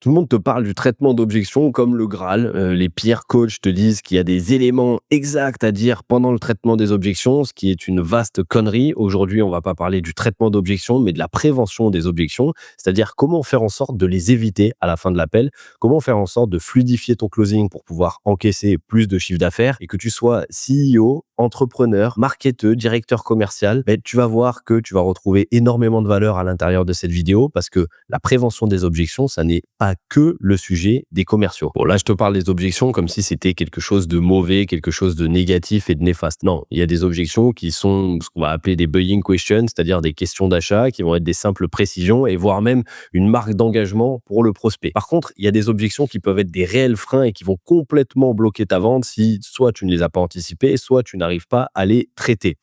Tout le monde te parle du traitement d'objection comme le Graal. Les pires coachs te disent qu'il y a des éléments exacts à dire pendant le traitement des objections, ce qui est une vaste connerie. Aujourd'hui, on va pas parler du traitement d'objections, mais de la prévention des objections, c'est-à-dire comment faire en sorte de les éviter à la fin de l'appel, comment faire en sorte de fluidifier ton closing pour pouvoir encaisser plus de chiffre d'affaires et que tu sois CEO, entrepreneur, marketeur, directeur commercial, tu vas voir que tu vas retrouver énormément de valeur à l'intérieur de cette vidéo parce que la prévention des objections, ça n'est pas que le sujet des commerciaux. Bon, là, je te parle des objections comme si c'était quelque chose de mauvais, quelque chose de négatif et de néfaste. Non, il y a des objections qui sont ce qu'on va appeler des buying questions, c'est-à-dire des questions d'achat qui vont être des simples précisions et voire même une marque d'engagement pour le prospect. Par contre, il y a des objections qui peuvent être des réels freins et qui vont complètement bloquer ta vente si soit tu ne les as pas anticipées, soit tu n'arrives pas à les traiter.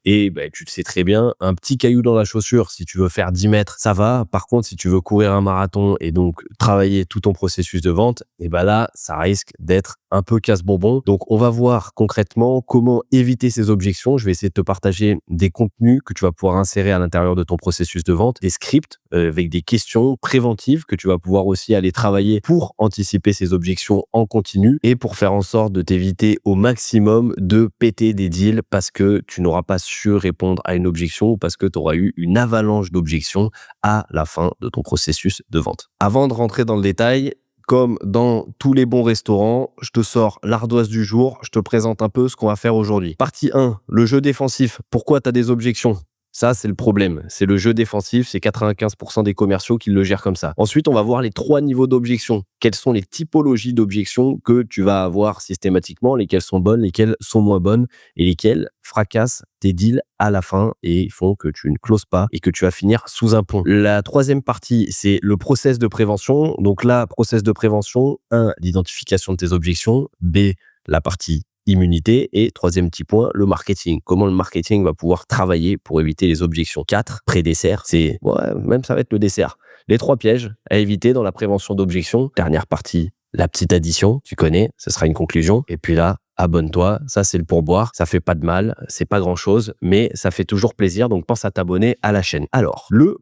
Et tu le sais très bien, un petit caillou dans la chaussure, si tu veux faire 10 mètres, ça va. Par contre, si tu veux courir un marathon et donc travailler tout ton processus de vente, là, ça risque d'être un peu casse-bonbon. Donc, on va voir concrètement comment éviter ces objections. Je vais essayer de te partager des contenus que tu vas pouvoir insérer à l'intérieur de ton processus de vente, des scripts avec des questions préventives que tu vas pouvoir aussi aller travailler pour anticiper ces objections en continu et pour faire en sorte de t'éviter au maximum de péter des deals parce que tu n'auras pas su répondre à une objection ou parce que tu auras eu une avalanche d'objections à la fin de ton processus de vente. Avant de rentrer dans le détail, comme dans tous les bons restaurants, je te sors l'ardoise du jour, je te présente un peu ce qu'on va faire aujourd'hui. Partie 1, le jeu défensif. Pourquoi tu as des objections ? Ça, c'est le problème. C'est le jeu défensif. C'est 95% des commerciaux qui le gèrent comme ça. Ensuite, on va voir les 3 niveaux d'objection. Quelles sont les typologies d'objections que tu vas avoir systématiquement, lesquelles sont bonnes, lesquelles sont moins bonnes et lesquelles fracassent tes deals à la fin et font que tu ne closes pas et que tu vas finir sous un pont. La 3e partie, c'est le process de prévention. Donc là, process de prévention, 1, l'identification de tes objections. B, la partie immunité et 3e petit point, le marketing. Comment le marketing va pouvoir travailler pour éviter les objections. 4, pré-dessert, c'est même ça va être le dessert. Les 3 pièges à éviter dans la prévention d'objections. Dernière partie, la petite addition, tu connais, ce sera une conclusion. Et puis là, abonne-toi, ça c'est le pourboire, ça fait pas de mal, c'est pas grand chose, mais ça fait toujours plaisir, donc pense à t'abonner à la chaîne. Alors, le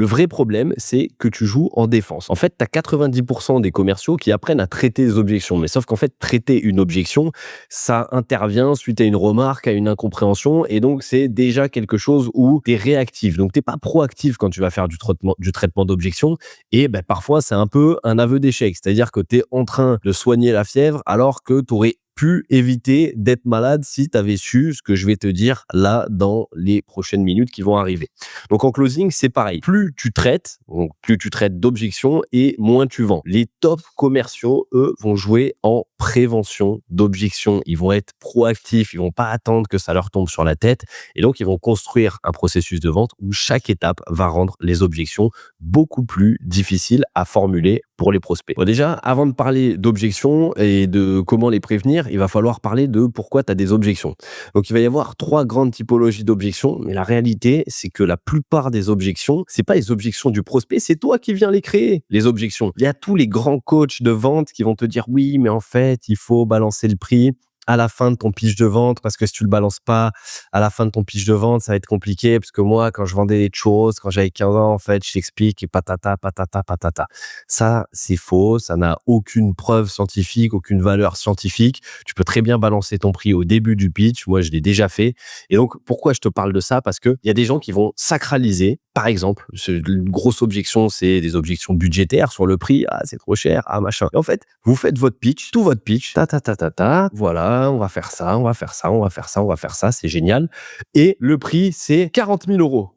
vrai problème, c'est que tu joues en défense. En fait, tu as 90% des commerciaux qui apprennent à traiter les objections, mais sauf qu'en fait, traiter une objection, ça intervient suite à une remarque, à une incompréhension, et donc c'est déjà quelque chose où tu es réactif, donc t'es pas proactif quand tu vas faire du traitement d'objection, et parfois c'est un peu un aveu d'échec, c'est-à-dire que tu es en train de soigner la fièvre alors que tu aurais pu éviter d'être malade si tu avais su ce que je vais te dire là dans les prochaines minutes qui vont arriver. Donc en closing, c'est pareil. Plus tu traites d'objections et moins tu vends. Les top commerciaux, eux, vont jouer en prévention d'objections. Ils vont être proactifs, ils vont pas attendre que ça leur tombe sur la tête et donc ils vont construire un processus de vente où chaque étape va rendre les objections beaucoup plus difficiles à formuler pour les prospects. Bon, déjà, avant de parler d'objections et de comment les prévenir, il va falloir parler de pourquoi tu as des objections. Donc, il va y avoir 3 grandes typologies d'objections, mais la réalité, c'est que la plupart des objections, c'est pas les objections du prospect, c'est toi qui viens les créer, les objections. Il y a tous les grands coachs de vente qui vont te dire oui, mais en fait, il faut balancer le prix à la fin de ton pitch de vente, parce que si tu le balances pas à la fin de ton pitch de vente, ça va être compliqué, parce que moi, quand je vendais des churros, quand j'avais 15 ans, en fait, je t'explique et patata, patata, patata. Ça, c'est faux, ça n'a aucune preuve scientifique, aucune valeur scientifique. Tu peux très bien balancer ton prix au début du pitch, moi, je l'ai déjà fait. Et donc, pourquoi je te parle de ça? Parce que il y a des gens qui vont sacraliser, par exemple, une grosse objection, c'est des objections budgétaires sur le prix, ah, c'est trop cher, ah, machin. Et en fait, vous faites votre pitch, tout votre pitch, voilà, on va faire ça, on va faire ça, on va faire ça, on va faire ça, c'est génial. Et le prix, c'est 40 000 €.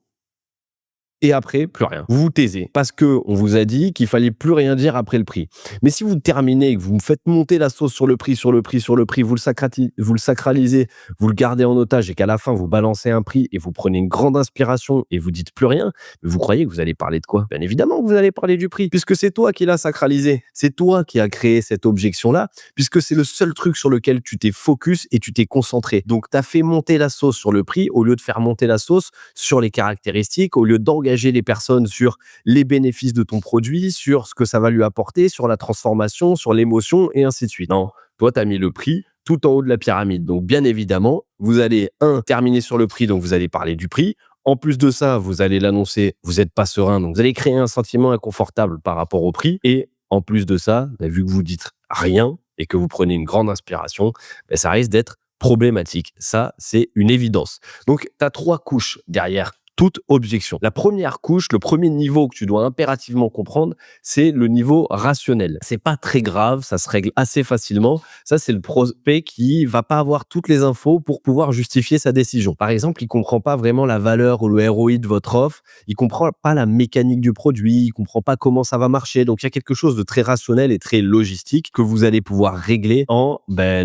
Et après, plus rien. Vous vous taisez parce que on vous a dit qu'il fallait plus rien dire après le prix. Mais si vous terminez et que vous me faites monter la sauce sur le prix, sur le prix, sur le prix, vous le sacralisez, vous le gardez en otage et qu'à la fin, vous balancez un prix et vous prenez une grande inspiration et vous dites plus rien, vous croyez que vous allez parler de quoi? Bien évidemment que vous allez parler du prix puisque c'est toi qui l'as sacralisé. C'est toi qui as créé cette objection-là puisque c'est le seul truc sur lequel tu t'es focus et tu t'es concentré. Donc, tu as fait monter la sauce sur le prix au lieu de faire monter la sauce sur les caractéristiques, au lieu d'engager les personnes sur les bénéfices de ton produit, sur ce que ça va lui apporter, sur la transformation, sur l'émotion et ainsi de suite. Non, toi, tu as mis le prix tout en haut de la pyramide. Donc, bien évidemment, vous allez, terminer sur le prix, donc vous allez parler du prix. En plus de ça, vous allez l'annoncer, vous n'êtes pas serein, donc vous allez créer un sentiment inconfortable par rapport au prix. Et en plus de ça, vu que vous dites rien et que vous prenez une grande inspiration, ça risque d'être problématique. Ça, c'est une évidence. Donc, tu as 3 couches derrière toute objection. La première couche, le premier niveau que tu dois impérativement comprendre, c'est le niveau rationnel. C'est pas très grave, ça se règle assez facilement. Ça, c'est le prospect qui va pas avoir toutes les infos pour pouvoir justifier sa décision. Par exemple, il comprend pas vraiment la valeur ou le ROI de votre offre, il comprend pas la mécanique du produit, il comprend pas comment ça va marcher. Donc, il y a quelque chose de très rationnel et très logistique que vous allez pouvoir régler en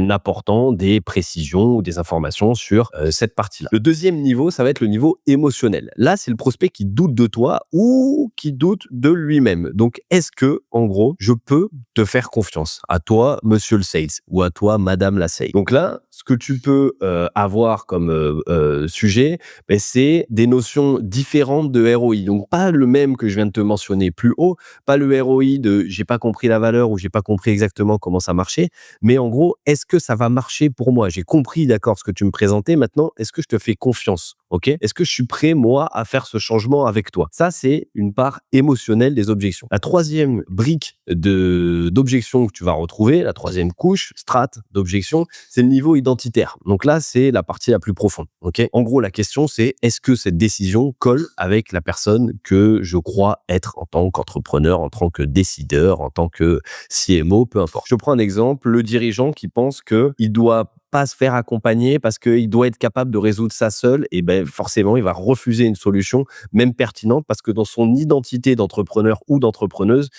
apportant des précisions ou des informations sur cette partie-là. Le deuxième niveau, ça va être le niveau émotionnel. Là, c'est le prospect qui doute de toi ou qui doute de lui-même. Donc, est-ce que, en gros, je peux te faire confiance à toi, monsieur le sales, ou à toi, madame la sales? Donc là, ce que tu peux avoir comme sujet, c'est des notions différentes de ROI. Donc, pas le même que je viens de te mentionner plus haut, pas le ROI de j'ai pas compris la valeur ou j'ai pas compris exactement comment ça marchait, mais en gros, est-ce que ça va marcher pour moi? J'ai compris, d'accord, ce que tu me présentais. Maintenant, est-ce que je te fais confiance? OK? Est-ce que je suis prêt, moi, à faire ce changement avec toi? Ça, c'est une part émotionnelle des objections. La troisième brique d'objection que tu vas retrouver, la troisième couche, strate d'objection, c'est le niveau identitaire. Donc là, c'est la partie la plus profonde. OK? En gros, la question, c'est est-ce que cette décision colle avec la personne que je crois être en tant qu'entrepreneur, en tant que décideur, en tant que CMO, peu importe. Je te prends un exemple, le dirigeant qui pense qu'il doit pas se faire accompagner parce qu'il doit être capable de résoudre ça seul, et forcément, il va refuser une solution, même pertinente, parce que dans son identité d'entrepreneur ou d'entrepreneuse,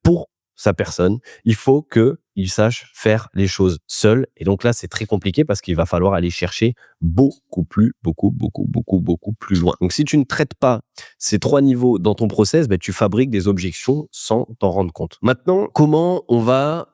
pour sa personne, il faut qu'il sache faire les choses seul. Et donc là, c'est très compliqué parce qu'il va falloir aller chercher beaucoup plus loin. Donc, si tu ne traites pas ces 3 niveaux dans ton process, tu fabriques des objections sans t'en rendre compte. Maintenant, comment on va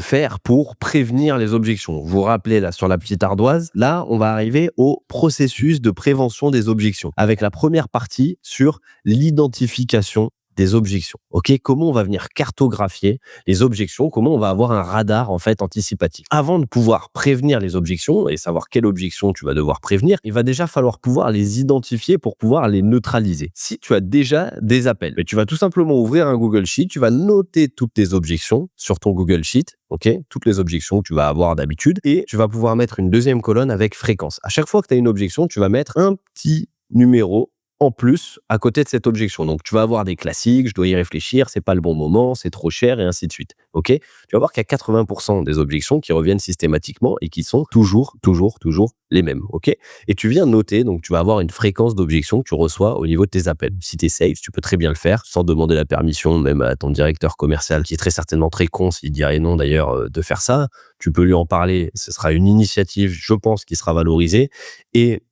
faire pour prévenir les objections? Vous vous rappelez là sur la petite ardoise, là, on va arriver au processus de prévention des objections avec la première partie sur l'identification des objections. OK? Comment on va venir cartographier les objections? Comment on va avoir un radar, en fait, anticipatif? Avant de pouvoir prévenir les objections et savoir quelle objection tu vas devoir prévenir, il va déjà falloir pouvoir les identifier pour pouvoir les neutraliser. Si tu as déjà des appels, tu vas tout simplement ouvrir un Google Sheet, tu vas noter toutes tes objections sur ton Google Sheet, OK? Toutes les objections que tu vas avoir d'habitude, et tu vas pouvoir mettre une deuxième colonne avec fréquence. À chaque fois que tu as une objection, tu vas mettre un petit numéro en plus à côté de cette objection. Donc, tu vas avoir des classiques, je dois y réfléchir, c'est pas le bon moment, c'est trop cher, et ainsi de suite. OK? Tu vas voir qu'il y a 80% des objections qui reviennent systématiquement et qui sont toujours les mêmes. OK? Et tu viens noter, donc tu vas avoir une fréquence d'objections que tu reçois au niveau de tes appels. Si tu es sales, tu peux très bien le faire sans demander la permission même à ton directeur commercial, qui est très certainement très con s'il dirait non d'ailleurs de faire ça. Tu peux lui en parler, ce sera une initiative, je pense, qui sera valorisée. Et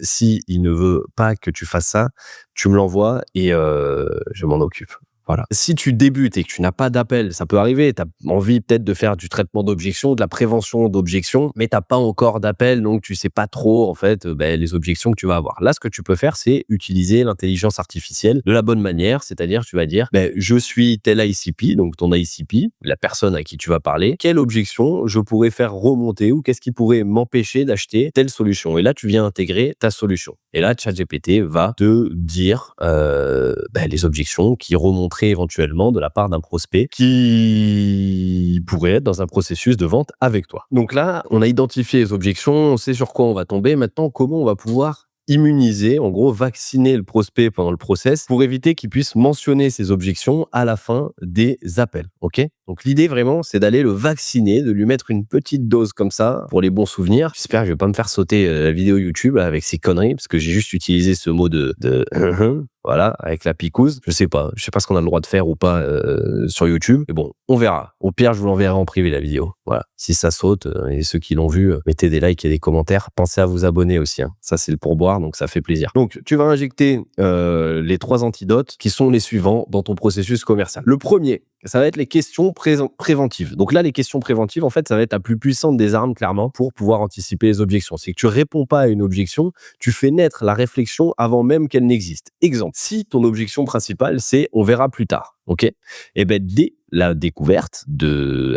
si il ne veut pas que tu fasses ça, tu me l'envoies et je m'en occupe. Voilà. Si tu débutes et que tu n'as pas d'appel, ça peut arriver, tu as envie peut-être de faire du traitement d'objections, de la prévention d'objections, mais tu n'as pas encore d'appel, donc tu sais pas trop, en fait, les objections que tu vas avoir. Là, ce que tu peux faire, c'est utiliser l'intelligence artificielle de la bonne manière, c'est-à-dire, tu vas dire, je suis tel ICP, donc ton ICP, la personne à qui tu vas parler, quelle objection je pourrais faire remonter ou qu'est-ce qui pourrait m'empêcher d'acheter telle solution? Et là, tu viens intégrer ta solution. Et là, ChatGPT va te dire les objections qui remonteraient éventuellement de la part d'un prospect qui pourrait être dans un processus de vente avec toi. Donc là, on a identifié les objections, on sait sur quoi on va tomber. Maintenant, comment on va pouvoir immuniser, en gros, vacciner le prospect pendant le process pour éviter qu'il puisse mentionner ses objections à la fin des appels. OK? Donc l'idée vraiment, c'est d'aller le vacciner, de lui mettre une petite dose comme ça pour les bons souvenirs. J'espère que je vais pas me faire sauter la vidéo YouTube avec ces conneries parce que j'ai juste utilisé ce mot de voilà, avec la picouse. Je sais pas ce qu'on a le droit de faire ou pas sur YouTube. Mais bon, on verra. Au pire, je vous l'enverrai en privé la vidéo. Voilà. Si ça saute, et ceux qui l'ont vu, mettez des likes et des commentaires. Pensez à vous abonner aussi. Hein. Ça, c'est le pourboire, donc ça fait plaisir. Donc, tu vas injecter les 3 antidotes qui sont les suivants dans ton processus commercial. Le premier, ça va être les questions préventives. Donc là, les questions préventives, en fait, ça va être la plus puissante des armes, clairement, pour pouvoir anticiper les objections. C'est que tu réponds pas à une objection, tu fais naître la réflexion avant même qu'elle n'existe. Exemple, si ton objection principale, c'est « on verra plus tard ». OK? Et ben dès la découverte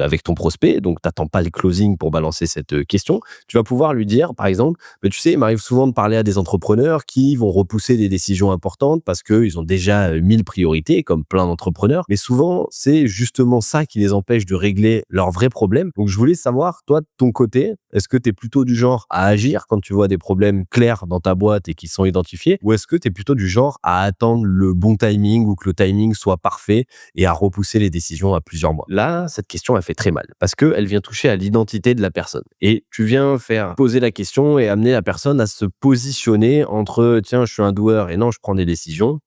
avec ton prospect, donc tu attends pas le closing pour balancer cette, question, tu vas pouvoir lui dire, par exemple: «Beh, tu sais, il m'arrive souvent de parler à des entrepreneurs qui vont repousser des décisions importantes parce qu'ils ont déjà, 1000 priorités comme plein d'entrepreneurs. Mais souvent, c'est justement ça qui les empêche de régler leurs vrais problèmes. Donc je voulais savoir, toi, de ton côté, est-ce que tu es plutôt du genre à agir quand tu vois des problèmes clairs dans ta boîte et qui sont identifiés? Ou est-ce que tu es plutôt du genre à attendre le bon timing ou que le timing soit parfait et à repousser les décisions à plusieurs mois? Là, cette question, elle fait très mal parce qu'elle vient toucher à l'identité de la personne. Et tu viens faire poser la question et amener la personne à se positionner entre tiens, je suis un doueur et non, je prends des décisions.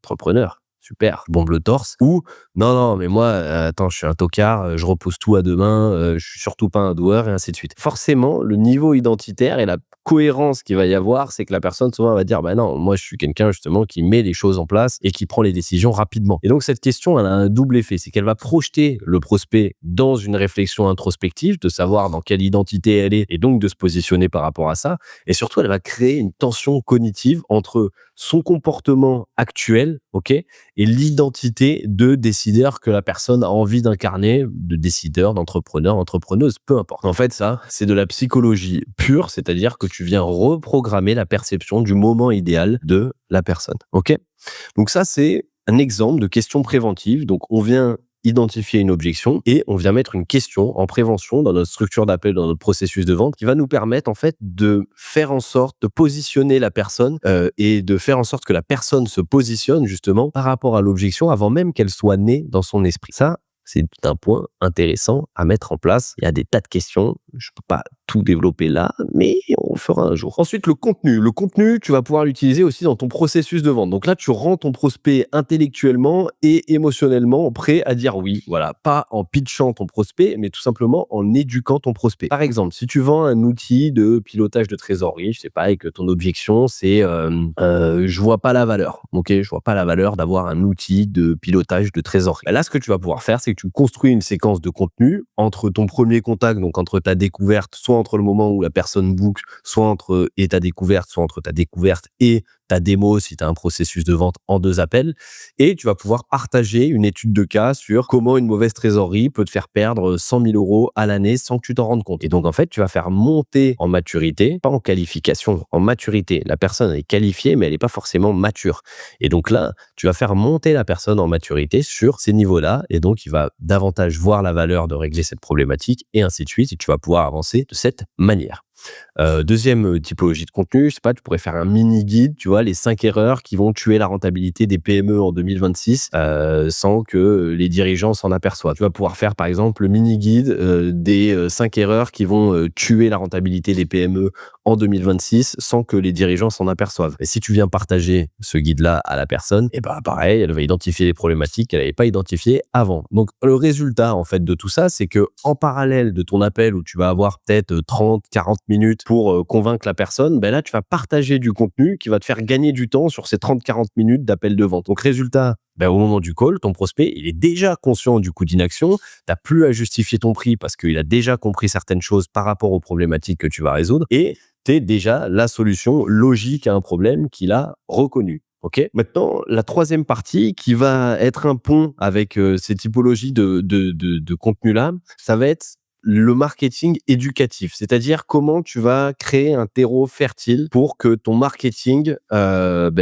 Entrepreneur, super, je bombe le torse. Ou non, non, mais moi, attends, je suis un tocard, je repousse tout à demain, je suis surtout pas un doueur et ainsi de suite. Forcément, le niveau identitaire et la cohérence qu'il va y avoir, c'est que la personne souvent va dire: «Bah non, moi je suis quelqu'un justement qui met les choses en place et qui prend les décisions rapidement». Et donc cette question, elle a un double effet, c'est qu'elle va projeter le prospect dans une réflexion introspective, de savoir dans quelle identité elle est et donc de se positionner par rapport à ça. Et surtout, elle va créer une tension cognitive entre son comportement actuel, OK, et l'identité de décideur que la personne a envie d'incarner, de décideur, d'entrepreneur, entrepreneuse, peu importe. En fait, ça, c'est de la psychologie pure, c'est-à-dire que tu viens reprogrammer la perception du moment idéal de la personne, OK? Donc ça, c'est un exemple de question préventive. Donc on vient identifier une objection et on vient mettre une question en prévention dans notre structure d'appel, dans notre processus de vente, qui va nous permettre en fait de faire en sorte de positionner la personne et de faire en sorte que la personne se positionne justement par rapport à l'objection avant même qu'elle soit née dans son esprit. Ça, c'est un point intéressant à mettre en place. Il y a des tas de questions. Je peux pas tout développer là, mais on le fera un jour. Ensuite, le contenu. Le contenu, tu vas pouvoir l'utiliser aussi dans ton processus de vente. Donc là, tu rends ton prospect intellectuellement et émotionnellement prêt à dire oui. Voilà, pas en pitchant ton prospect, mais tout simplement en éduquant ton prospect. Par exemple, si tu vends un outil de pilotage de trésorerie, je sais pas, et que ton objection c'est je vois pas la valeur. Ok, je vois pas la valeur d'avoir un outil de pilotage de trésorerie. Ben là, ce que tu vas pouvoir faire, c'est que tu construis une séquence de contenu entre ton premier contact, donc entre ta découverte, soit entre le moment où la personne book, soit entre et ta découverte, soit entre ta découverte et ta démo si tu as un processus de vente en 2 appels. Et tu vas pouvoir partager une étude de cas sur comment une mauvaise trésorerie peut te faire perdre 100 000 € à l'année sans que tu t'en rendes compte. Et donc, en fait, tu vas faire monter en maturité, pas en qualification, en maturité. La personne est qualifiée, mais elle n'est pas forcément mature. Et donc là, tu vas faire monter la personne en maturité sur ces niveaux-là. Et donc, il va davantage voir la valeur de régler cette problématique et ainsi de suite. Et tu vas pouvoir avancer de cette manière. Deuxième typologie de contenu, je sais pas, tu pourrais faire un mini guide, tu vois, les 5 erreurs qui vont tuer la rentabilité des PME en 2026, sans que les dirigeants s'en aperçoivent. Tu vas pouvoir faire, par exemple, le mini guide des 5 erreurs qui vont tuer la rentabilité des PME en 2026 sans que les dirigeants s'en aperçoivent. Et si tu viens partager ce guide-là à la personne, et ben pareil, elle va identifier les problématiques qu'elle n'avait pas identifiées avant. Donc le résultat en fait de tout ça, c'est que en parallèle de ton appel où tu vas avoir peut-être 30, 40 minutes pour convaincre la personne, ben là tu vas partager du contenu qui va te faire gagner du temps sur ces 30-40 minutes d'appel de vente. Donc résultat, ben, au moment du call, ton prospect, il est déjà conscient du coût d'inaction. Tu n'as plus à justifier ton prix parce qu'il a déjà compris certaines choses par rapport aux problématiques que tu vas résoudre. Et tu es déjà la solution logique à un problème qu'il a reconnu. OK? Maintenant, la troisième partie qui va être un pont avec ces typologies de contenu-là, ça va être le marketing éducatif, c'est-à-dire comment tu vas créer un terreau fertile pour que ton marketing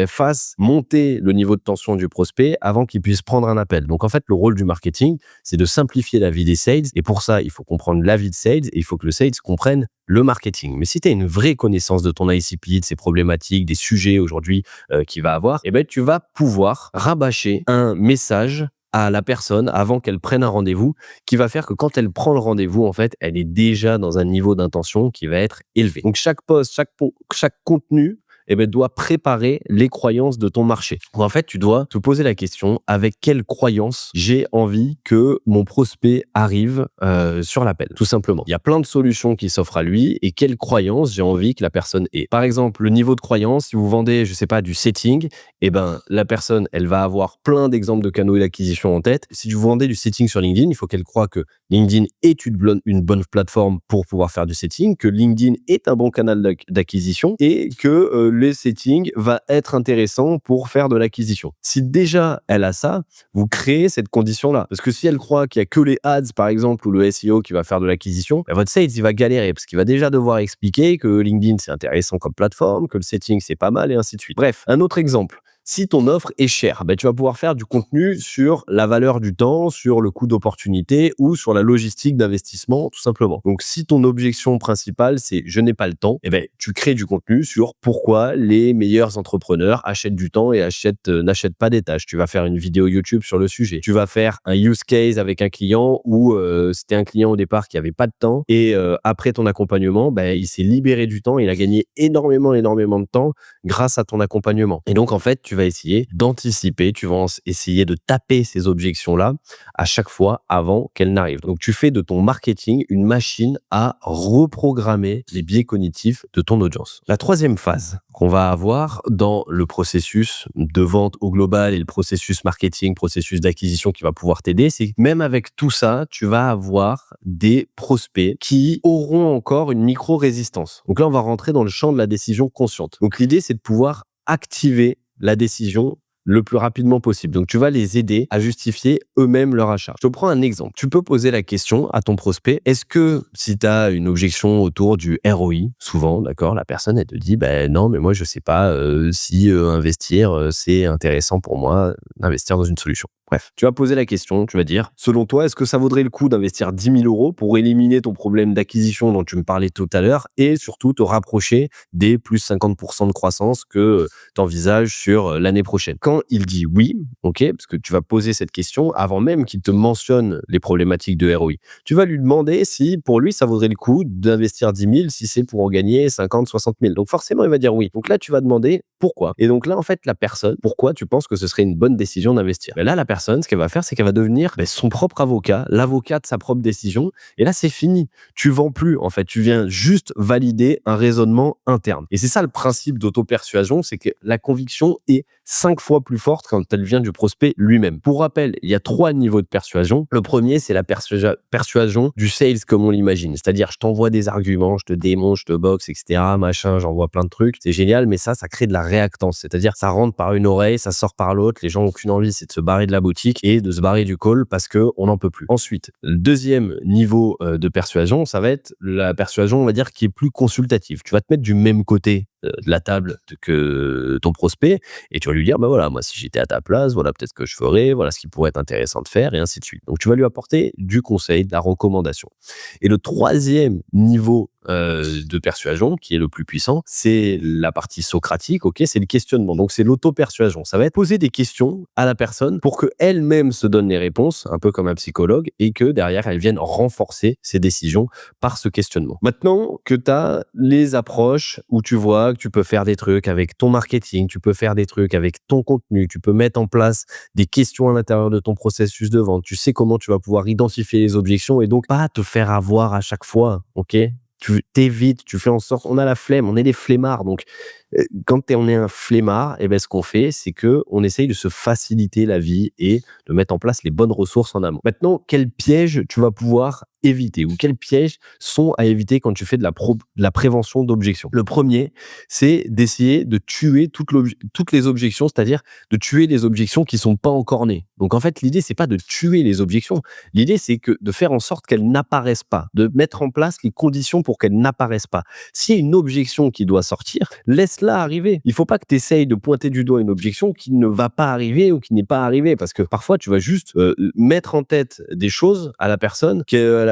fasse monter le niveau de tension du prospect avant qu'il puisse prendre un appel. Donc en fait, le rôle du marketing, c'est de simplifier la vie des sales et pour ça, il faut comprendre la vie de sales et il faut que le sales comprenne le marketing. Mais si tu as une vraie connaissance de ton ICP, de ses problématiques, des sujets aujourd'hui qu'il va avoir, eh ben, tu vas pouvoir rabâcher un message à la personne avant qu'elle prenne un rendez-vous qui va faire que quand elle prend le rendez-vous, en fait, elle est déjà dans un niveau d'intention qui va être élevé. Donc, chaque post, chaque contenu, eh ben, doit préparer les croyances de ton marché. Donc, en fait, tu dois te poser la question avec quelles croyances j'ai envie que mon prospect arrive sur l'appel, tout simplement. Il y a plein de solutions qui s'offrent à lui et quelles croyances j'ai envie que la personne ait. Par exemple, le niveau de croyance, si vous vendez, je sais pas, du setting, eh ben, la personne, elle va avoir plein d'exemples de canaux d'acquisition en tête. Si vous vendez du setting sur LinkedIn, il faut qu'elle croie que LinkedIn est une bonne plateforme pour pouvoir faire du setting, que LinkedIn est un bon canal d'acquisition et que le setting va être intéressant pour faire de l'acquisition. Si déjà elle a ça, vous créez cette condition-là. Parce que si elle croit qu'il y a que les ads, par exemple, ou le SEO qui va faire de l'acquisition, votre sales, il va galérer parce qu'il va déjà devoir expliquer que LinkedIn, c'est intéressant comme plateforme, que le setting, c'est pas mal et ainsi de suite. Bref, un autre exemple. Si ton offre est chère, tu vas pouvoir faire du contenu sur la valeur du temps, sur le coût d'opportunité ou sur la logistique d'investissement, tout simplement. Donc, si ton objection principale, c'est je n'ai pas le temps, tu crées du contenu sur pourquoi les meilleurs entrepreneurs achètent du temps et n'achètent pas des tâches. Tu vas faire une vidéo YouTube sur le sujet. Tu vas faire un use case avec un client où c'était un client au départ qui avait pas de temps et après ton accompagnement, il s'est libéré du temps, il a gagné énormément de temps grâce à ton accompagnement. Et donc, en fait, tu vas essayer d'anticiper, tu vas essayer de taper ces objections-là à chaque fois avant qu'elles n'arrivent. Donc, tu fais de ton marketing une machine à reprogrammer les biais cognitifs de ton audience. La troisième phase qu'on va avoir dans le processus de vente au global et le processus marketing, processus d'acquisition qui va pouvoir t'aider, c'est que même avec tout ça, tu vas avoir des prospects qui auront encore une micro-résistance. Donc là, on va rentrer dans le champ de la décision consciente. Donc l'idée, c'est de pouvoir activer la décision le plus rapidement possible. Donc, tu vas les aider à justifier eux-mêmes leur achat. Je te prends un exemple. Tu peux poser la question à ton prospect, est-ce que si tu as une objection autour du ROI, souvent, d'accord, la personne, elle te dit, non, mais moi, je sais pas si investir, c'est intéressant pour moi d'investir dans une solution. Bref, tu vas poser la question, tu vas dire, selon toi, est-ce que ça vaudrait le coup d'investir 10 000 euros pour éliminer ton problème d'acquisition dont tu me parlais tout à l'heure et surtout te rapprocher des plus 50% de croissance que tu envisages sur l'année prochaine? Quand il dit oui, ok, parce que tu vas poser cette question avant même qu'il te mentionne les problématiques de ROI, tu vas lui demander si pour lui, ça vaudrait le coup d'investir 10 000 si c'est pour en gagner 50, 60 000. Donc forcément, il va dire oui. Donc là, tu vas demander pourquoi. Et donc là, en fait, la personne, pourquoi tu penses que ce serait une bonne décision d'investir? Là, la personne, ce qu'elle va faire, c'est qu'elle va devenir son propre avocat, l'avocat de sa propre décision. Et là, c'est fini. Tu vends plus, en fait. Tu viens juste valider un raisonnement interne. Et c'est ça le principe d'auto-persuasion, c'est que la conviction est 5 fois plus forte quand elle vient du prospect lui-même. Pour rappel, il y a 3 niveaux de persuasion. Le premier, c'est la persuasion du sales comme on l'imagine. C'est-à-dire, je t'envoie des arguments, je te démonte, je te boxe, etc., machin, j'envoie plein de trucs. C'est génial, mais ça crée de la réactance. C'est-à-dire, ça rentre par une oreille, ça sort par l'autre. Les gens n'ont qu'une envie, c'est de se barrer de la boutique et de se barrer du call parce qu'on n'en peut plus. Ensuite, le deuxième niveau de persuasion, ça va être la persuasion, on va dire, qui est plus consultative. Tu vas te mettre du même côté de la table que ton prospect et tu vas lui dire, voilà, moi, si j'étais à ta place, voilà peut-être que je ferais, voilà ce qui pourrait être intéressant de faire et ainsi de suite. Donc, tu vas lui apporter du conseil, de la recommandation. Et le troisième niveau de persuasion, qui est le plus puissant, c'est la partie socratique, ok, c'est le questionnement. Donc, c'est l'auto-persuasion. Ça va être poser des questions à la personne pour qu'elle-même se donne les réponses, un peu comme un psychologue, et que derrière, elle vienne renforcer ses décisions par ce questionnement. Maintenant que tu as les approches où tu vois que tu peux faire des trucs avec ton marketing, tu peux faire des trucs avec ton contenu, tu peux mettre en place des questions à l'intérieur de ton processus de vente, tu sais comment tu vas pouvoir identifier les objections et donc pas te faire avoir à chaque fois, ok? Tu t'évites, tu fais en sorte, on a la flemme, on est des flemmards, donc quand on est un flemmard, ce qu'on fait, c'est que on essaye de se faciliter la vie et de mettre en place les bonnes ressources en amont. Maintenant, quels pièges tu vas pouvoir éviter ou quels pièges sont à éviter quand tu fais de la prévention d'objections? Le premier, c'est d'essayer de tuer toutes les objections, c'est-à-dire de tuer les objections qui sont pas encore nées. Donc en fait, l'idée, c'est pas de tuer les objections. L'idée, c'est de faire en sorte qu'elles n'apparaissent pas, de mettre en place les conditions pour qu'elles n'apparaissent pas. S'il y a une objection qui doit sortir, laisse-la arriver. Il faut pas que tu essayes de pointer du doigt une objection qui ne va pas arriver ou qui n'est pas arrivée, parce que parfois, tu vas juste mettre en tête des choses à la personne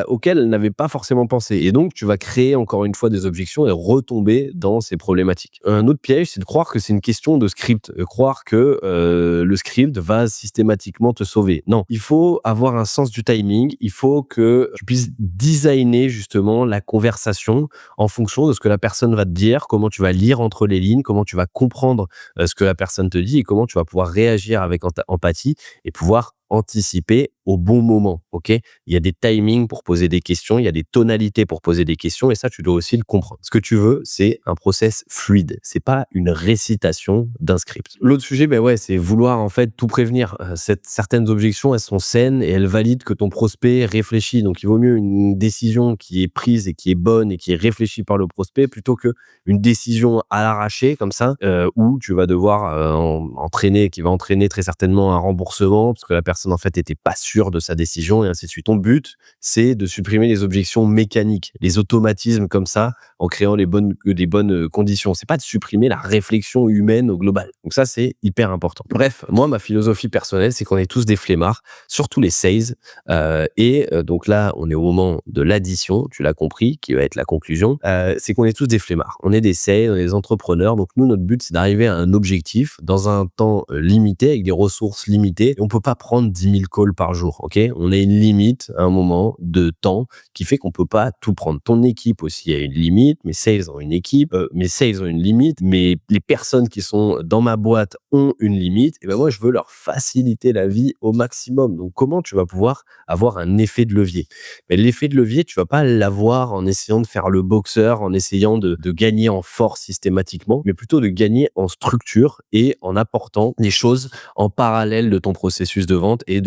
auxquelles elle n'avait pas forcément pensé. Et donc, tu vas créer encore une fois des objections et retomber dans ces problématiques. Un autre piège, c'est de croire que c'est une question de script, croire que le script va systématiquement te sauver. Non, il faut avoir un sens du timing, il faut que tu puisses designer justement la conversation en fonction de ce que la personne va te dire, comment tu vas lire entre les lignes, comment tu vas comprendre ce que la personne te dit et comment tu vas pouvoir réagir avec empathie et pouvoir anticiper au bon moment, OK? Il y a des timings pour poser des questions, il y a des tonalités pour poser des questions et ça, tu dois aussi le comprendre. Ce que tu veux, c'est un process fluide. C'est pas une récitation d'un script. L'autre sujet, ben ouais, c'est vouloir en fait tout prévenir. Certaines objections, elles sont saines et elles valident que ton prospect réfléchit. Donc, il vaut mieux une décision qui est prise et qui est bonne et qui est réfléchie par le prospect plutôt que une décision à l'arraché comme ça, où tu vas devoir entraîner, qui va entraîner très certainement un remboursement parce que la personne en fait était pas sûre de sa décision et ainsi de suite. Ton but, c'est de supprimer les objections mécaniques, les automatismes comme ça, en créant des bonnes conditions. C'est pas de supprimer la réflexion humaine au global. Donc ça, c'est hyper important. Bref, moi, ma philosophie personnelle, c'est qu'on est tous des flemmards, surtout les sales. Donc là, on est au moment de l'addition, tu l'as compris, qui va être la conclusion. C'est qu'on est tous des flemmards. On est des sales, on est des entrepreneurs. Donc nous, notre but, c'est d'arriver à un objectif dans un temps limité, avec des ressources limitées. Et on peut pas prendre 10 000 calls par jour, ok? On a une limite à un moment de temps qui fait qu'on peut pas tout prendre. Ton équipe aussi a une limite, mes sales ont une équipe, mes sales ont une limite, mais les personnes qui sont dans ma boîte ont une limite. Et ben moi, je veux leur faciliter la vie au maximum. Donc comment tu vas pouvoir avoir un effet de levier? Mais l'effet de levier, tu vas pas l'avoir en essayant de faire le boxeur, en essayant de gagner en force systématiquement, mais plutôt de gagner en structure et en apportant des choses en parallèle de ton processus de vente et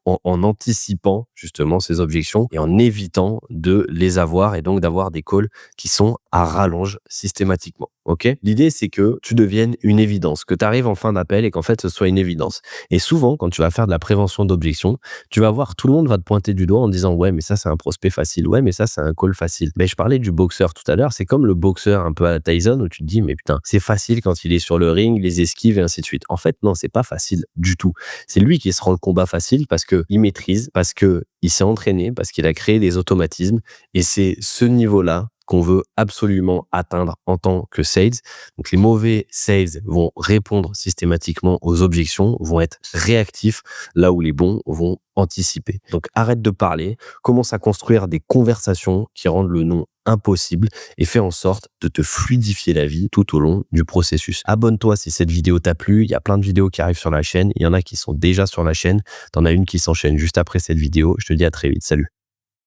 en anticipant justement ces objections et en évitant de les avoir et donc d'avoir des calls qui sont à rallonge systématiquement. Ok? L'idée, c'est que tu deviennes une évidence, que tu arrives en fin d'appel et qu'en fait, ce soit une évidence. Et souvent, quand tu vas faire de la prévention d'objections, tu vas voir tout le monde va te pointer du doigt en disant ouais, mais ça, c'est un prospect facile. Ouais, mais ça, c'est un call facile. Mais je parlais du boxeur tout à l'heure. C'est comme le boxeur un peu à la Tyson où tu te dis mais putain, c'est facile quand il est sur le ring, les esquives et ainsi de suite. En fait, non, c'est pas facile du tout. C'est lui qui se rend le combat facile parce que il maîtrise, parce que il s'est entraîné, parce qu'il a créé des automatismes. Et c'est ce niveau-là qu'on veut absolument atteindre en tant que sales. Donc, les mauvais sales vont répondre systématiquement aux objections, vont être réactifs, là où les bons vont anticiper. Donc, arrête de parler, commence à construire des conversations qui rendent le non impossible et fais en sorte de te fluidifier la vie tout au long du processus. Abonne-toi si cette vidéo t'a plu. Il y a plein de vidéos qui arrivent sur la chaîne. Il y en a qui sont déjà sur la chaîne. T'en as une qui s'enchaîne juste après cette vidéo. Je te dis à très vite. Salut.